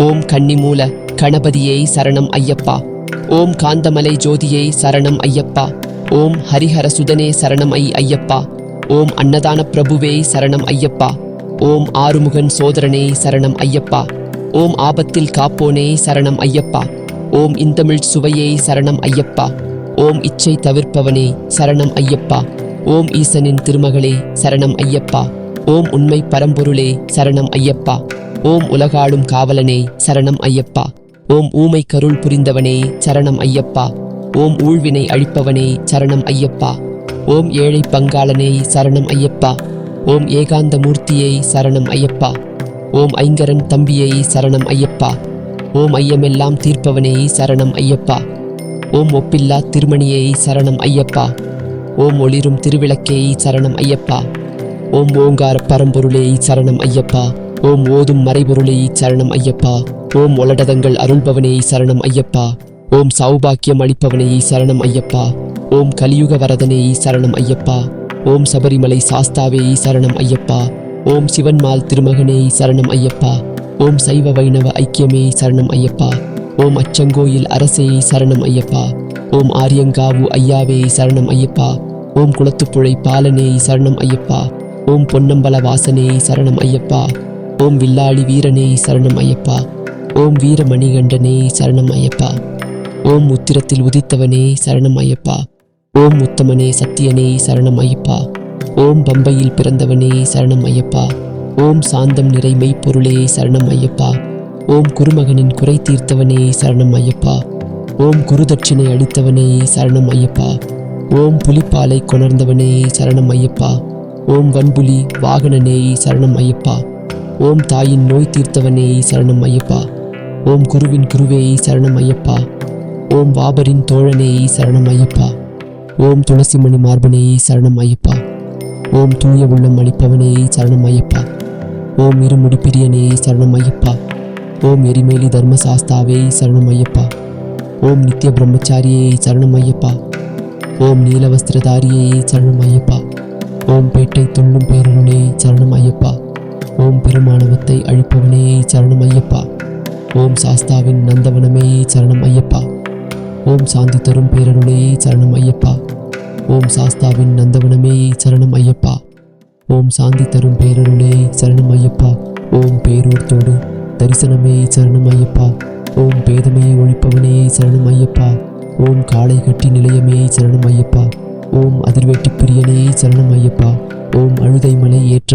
ஓம் கன்னிமூல கணபதியை சரணம் ஐயப்பா. ஓம் காந்தமலை ஜோதியை சரணம் ஐயப்பா. ஓம் ஹரிஹர சுதனே சரணம் ஐயப்பா. ஓம் அன்னதான பிரபுவே சரணம் ஐயப்பா. ஓம் ஆறுமுகன் சோதரனே சரணம் ஐயப்பா. ஓம் ஆபத்தில் காப்போனே சரணம் ஐயப்பா. ஓம் இந்தமிழ் சுவையே சரணம் ஐயப்பா. ஓம் இச்சை தவிர்ப்பவனே சரணம் ஐயப்பா. ஓம் ஈசனின் திருமகளே சரணம் ஐயப்பா. ஓம் உண்மை பரம்பொருளே சரணம் ஐயப்பா. ஓம் உலகாளும் காவலனே சரணம் ஐயப்பா. ஓம் ஊமை கருள் புரிந்தவனே சரணம் ஐயப்பா. ஓம் ஊழ்வினை அழிப்பவனே சரணம் ஐயப்பா. ஓம் ஏழை பங்காளனே சரணம் ஐயப்பா. ஓம் ஏகாந்த மூர்த்தியை சரணம் ஐயப்பா. ஓம் ஐங்கரன் தம்பியை சரணம் ஐயப்பா. ஓம் ஐயமெல்லாம் தீர்ப்பவனே சரணம் ஐயப்பா. ஓம் ஒப்பில்லா திருமணியை சரணம் ஐயப்பா. ஓம் ஒளிரும் திருவிளக்கே சரணம் ஐயப்பா. ஓம் ஓங்கார பரம்பொருளே சரணம் ஐயப்பா. ஓம் ஓதும் மறைபொருளே சரணம் ஐயப்பா. ஓம் ஒளடதங்கள் அருள்பவனே சரணம் ஐயப்பா. ஓம் சௌபாக்கியம் அளிப்பவனே சரணம் ஐயப்பா. ஓம் கலியுக வரதனே சரணம் ஐயப்பா. ஓம் சபரிமலை சாஸ்தாவே சரணம் ஐயப்பா. ஓம் சிவன்மால் திருமகனே சரணம் ஐயப்பா. ஓம் சைவ வைணவ ஐக்கியமே சரணம் ஐயப்பா. ஓம் அச்சங்கோயில் அரசே சரணம் ஐயப்பா. ஓம் ஆரியங்காவு ஐயாவே சரணம் ஐயப்பா. ஓம் குளத்துப்புழை பாலனே சரணம் ஐயப்பா. ஓம் பொன்னம்பல வாசனே சரணம் ஐயப்பா. ஓம் வில்லாளி வீரனே சரணம் ஐயப்பா. ஓம் வீரமணிகண்டனே சரணம் ஐயப்பா. ஓம் உத்திரத்தில் உதித்தவனே சரணம் ஐயப்பா. ஓம் உத்தமனே சத்தியனே சரணம் ஐயப்பா. ஓம் பம்பையில் பிறந்தவனே சரணம் ஐயப்பா. ஓம் சாந்தம் நிறை மெய்ப்பொருளே சரணம் ஐயப்பா. ஓம் குருமகனின் குறை தீர்த்தவனே சரணம் ஐயப்பா. ஓம் குருதட்சிணை அளித்தவனே சரணம் ஐயப்பா. ஓம் புலிப்பாலை கொணர்ந்தவனே சரணம் ஐயப்பா. ஓம் வன்புலி வாகனனே சரணம் ஐயப்பா. ஓம் தாயின் நோய் தீர்த்தவனே சரணம் ஐயப்பா. ஓம் குருவின் குருவே சரணம் ஐயப்பா. ஓம் வாபரின் தோழனே சரணம் ஐயப்பா. ஓம் துளசிமணி மார்பனே சரணம் ஐயப்பா. ஓம் தூய உள்ளம் அளிப்பவனே சரணம் ஐயப்பா. ஓம் இருமுடி பிரியனே சரணம் ஐயப்பா. ஓம் எரிமேலி தர்மசாஸ்தாவே சரணம் ஐயப்பா. ஓம் நித்திய பிரம்மச்சாரியே சரணம் ஐயப்பா. ஓம் நீலவஸ்திரதாரியே சரணம் ஐயப்பா. ஓம் பேட்டை துள்ளும் பேரருளே சரணம் ஐயப்பா. ஓம் பெருமானவத்தை அழிப்பவனே சரணம் ஐயப்பா. ஓம் சாஸ்தாவின் நந்தவனமே சரணம் ஐயப்பா. ஓம் சாந்தி தரும் பேரருளே சரணம் ஐயப்பா. ஓம் சாஸ்தாவின் நந்தவனமே சரணம் ஐயப்பா. ஓம் சாந்தி தரும் பேரருளே சரணம் ஐயப்பா. ஓம் பேரூர்த்தோடு தரிசனமே சரணம் ஐயப்பா. ஓம் பேதமையை ஒழிப்பவனே சரணம் ஐயப்பா. ஓம் காளை கட்டி நிலையமே சரணம் ஐயப்பா. ஓம் அதிர்வேட்டி பிரியனே சரணம் ஐயப்பா. ஓம் அழுதை மலை ஏற்ற